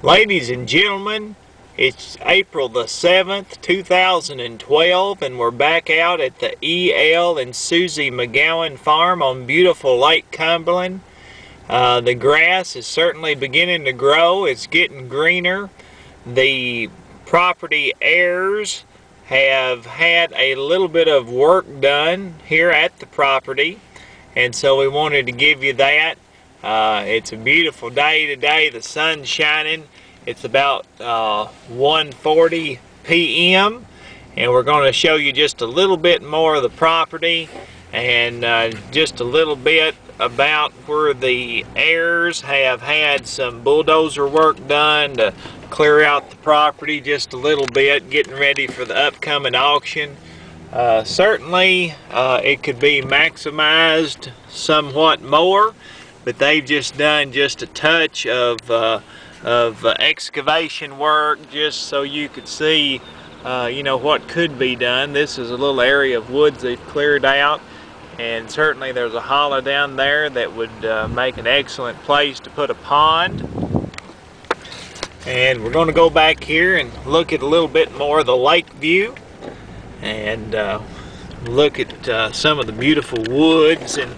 Ladies and gentlemen, it's April the 7th, 2012, and we're back out at the E.L. and Susie McGowan farm on beautiful Lake Cumberland. The grass is certainly beginning to grow. It's getting greener. The property heirs have had a little bit of work done here at the property, and so we wanted to give you that. It's a beautiful day today. The sun's shining. It's about 1:40 p.m. and we're going to show you just a little bit more of the property and just a little bit about where the heirs have had some bulldozer work done to clear out the property just a little bit, getting ready for the upcoming auction. Certainly it could be maximized somewhat more, but they've just done just a touch of excavation work just so you could see what could be done. This is a little area of woods they've cleared out, and certainly there's a hollow down there that would make an excellent place to put a pond. And we're going to go back here and look at a little bit more of the lake view and look at some of the beautiful woods and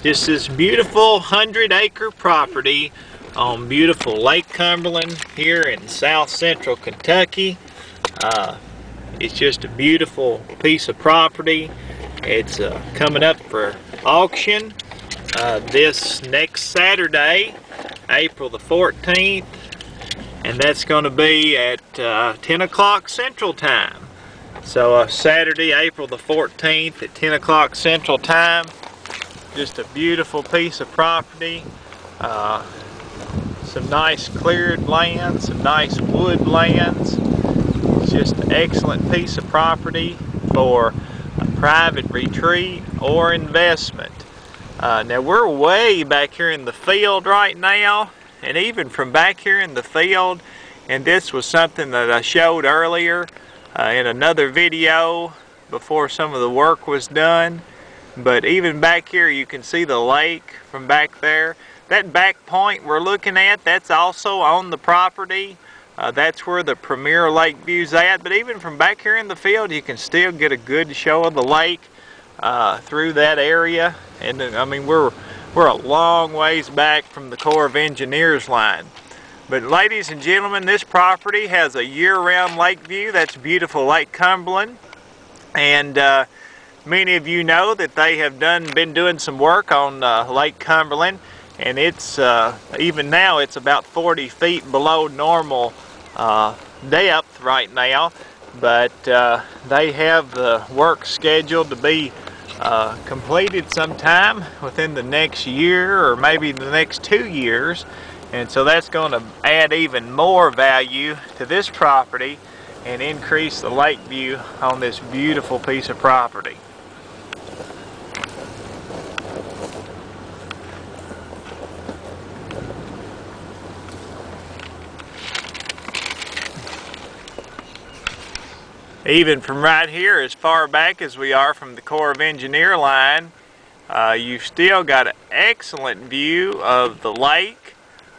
just this beautiful 100-acre property on beautiful Lake Cumberland here in south central Kentucky. It's just a beautiful piece of property. It's coming up for auction this next Saturday, April the 14th, and that's going to be at 10 o'clock Central Time. So Saturday, April the 14th at 10 o'clock Central Time. Just a beautiful piece of property. Some nice cleared land, some nice woodlands. It's just an excellent piece of property for a private retreat or investment. Now we're way back here in the field right now, and even from back here in the field, and this was something that I showed earlier in another video before some of the work was done, but even back here you can see the lake from back there. That back point we're looking at, that's also on the property. That's where the premier lake view's at. But even from back here in the field, you can still get a good show of the lake through that area. And I mean, we're a long ways back from the Corps of Engineers line. But ladies and gentlemen, this property has a year-round lake view. That's beautiful Lake Cumberland. And many of you know that they have been doing some work on Lake Cumberland. And it's even now it's about 40 feet below normal depth right now, but they have the work scheduled to be completed sometime within the next year or maybe the next 2 years, and so that's going to add even more value to this property and increase the lake view on this beautiful piece of property. Even from right here, as far back as we are from the Corps of Engineer line, you've still got an excellent view of the lake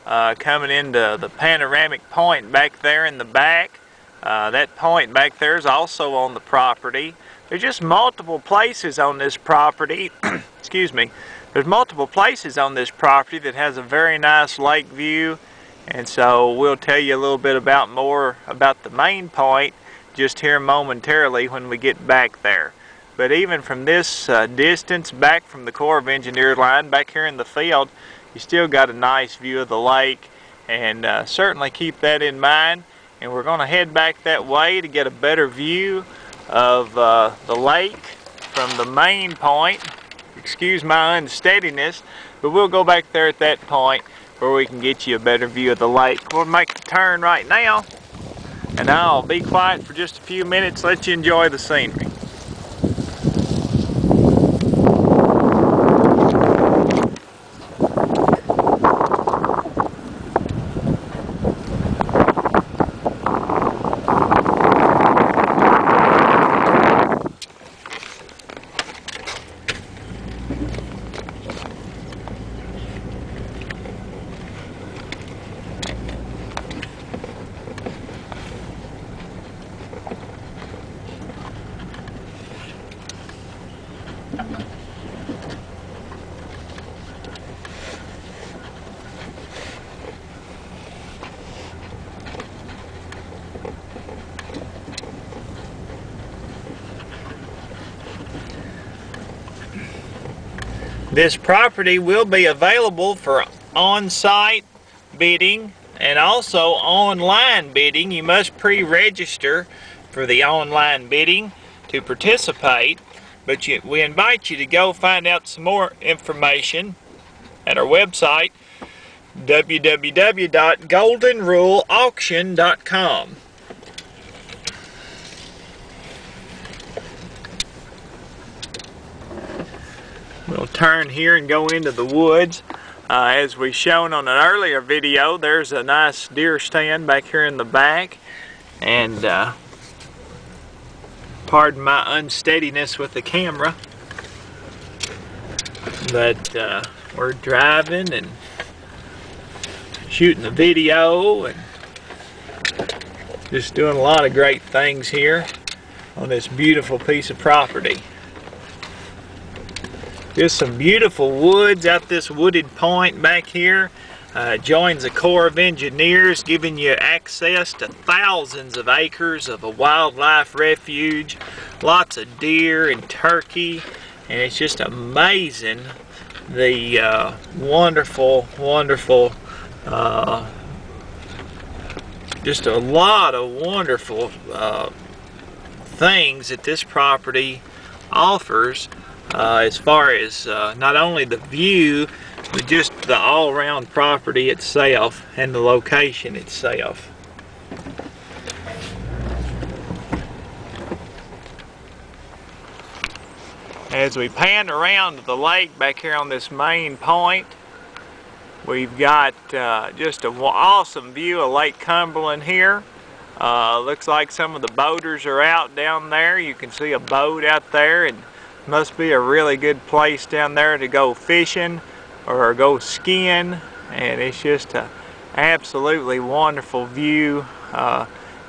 coming into the panoramic point back there in the back. That point back there is also on the property. There's just multiple places on this property, excuse me, there's multiple places on this property that has a very nice lake view, and so we'll tell you a little bit more about the main point just here momentarily when we get back there. But even from this distance back from the Corps of Engineers line back here in the field, you still got a nice view of the lake, and certainly keep that in mind. And we're going to head back that way to get a better view of the lake from the main point. Excuse my unsteadiness, but we'll go back there at that point where we can get you a better view of the lake. We'll make the turn right now, and I'll be quiet for just a few minutes, let you enjoy the scenery. This property will be available for on-site bidding and also online bidding. You must pre-register for the online bidding to participate, but we invite you to go find out some more information at our website, www.goldenruleauction.com. We'll turn here and go into the woods. As we shown on an earlier video, there's a nice deer stand back here in the back, and pardon my unsteadiness with the camera, but we're driving and shooting the video and just doing a lot of great things here on this beautiful piece of property. Just some beautiful woods out this wooded point back here. Joins the Corps of Engineers, giving you access to thousands of acres of a wildlife refuge, lots of deer and turkey, and it's just amazing the wonderful just a lot of wonderful things that this property offers, as far as not only the view, but just the all-around property itself and the location itself. As we pan around the lake back here on this main point, we've got just an awesome view of Lake Cumberland here. Looks like some of the boaters are out down there. You can see a boat out there, and must be a really good place down there to go fishing or go skiing, and it's just an absolutely wonderful view,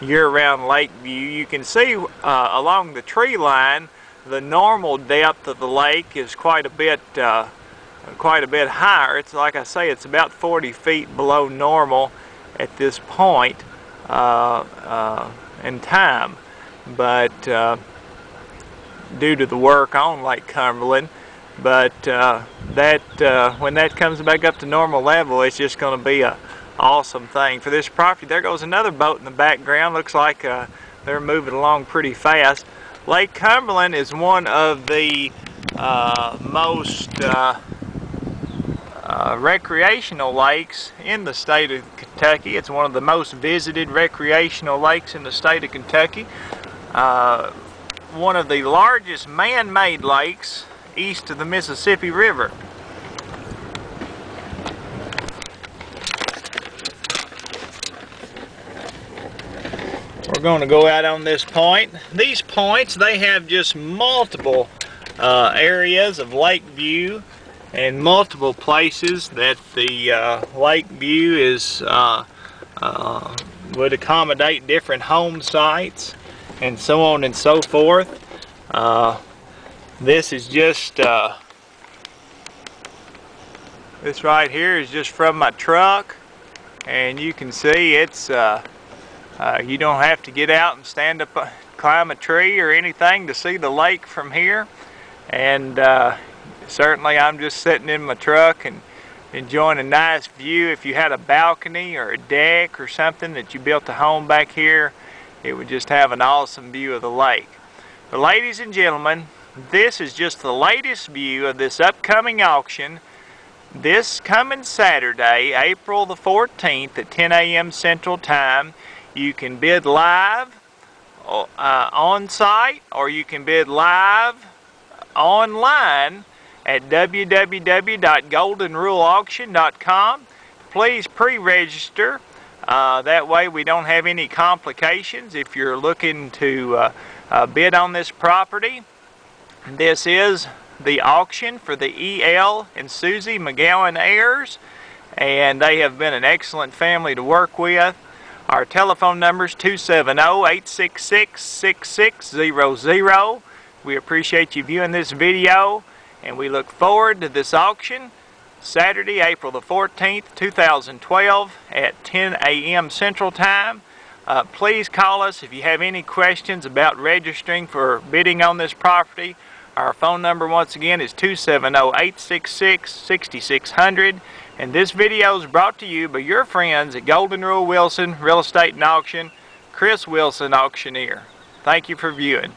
year-round lake view. You can see along the tree line the normal depth of the lake is quite a bit higher. It's like I say, it's about 40 feet below normal at this point in time, but due to the work on Lake Cumberland, but when that comes back up to normal level, it's just going to be an awesome thing for this property. There goes another boat in the background. Looks like they're moving along pretty fast. Lake Cumberland is one of the most recreational lakes in the state of Kentucky. It's one of the most visited recreational lakes in the state of Kentucky. One of the largest man-made lakes east of the Mississippi River. We're going to go out on this point. These points, they have just multiple areas of lake view and multiple places that the lake view is would accommodate different home sites and so on and so forth. This is just this right here is just from my truck, and you can see it's you don't have to get out and stand up, climb a tree or anything to see the lake from here. And certainly I'm just sitting in my truck and enjoying a nice view. If you had a balcony or a deck or something that you built a home back here, it would just have an awesome view of the lake. But ladies and gentlemen, this is just the latest view of this upcoming auction. This coming Saturday, April the 14th at 10 a.m. Central Time. You can bid live on site, or you can bid live online at www.goldenruleauction.com. Please pre-register. That way we don't have any complications if you're looking to bid on this property. This is the auction for the E.L. and Susie McGowan heirs, and they have been an excellent family to work with. Our telephone number is 270-866-6600. We appreciate you viewing this video, and we look forward to this auction Saturday, April the 14th, 2012 at 10 a.m. Central Time. Please call us if you have any questions about registering for bidding on this property, Our phone number once again is 270-866-6600, and this video is brought to you by your friends at Golden Rule Wilson Real Estate and Auction, Chris Wilson Auctioneer. Thank you for viewing.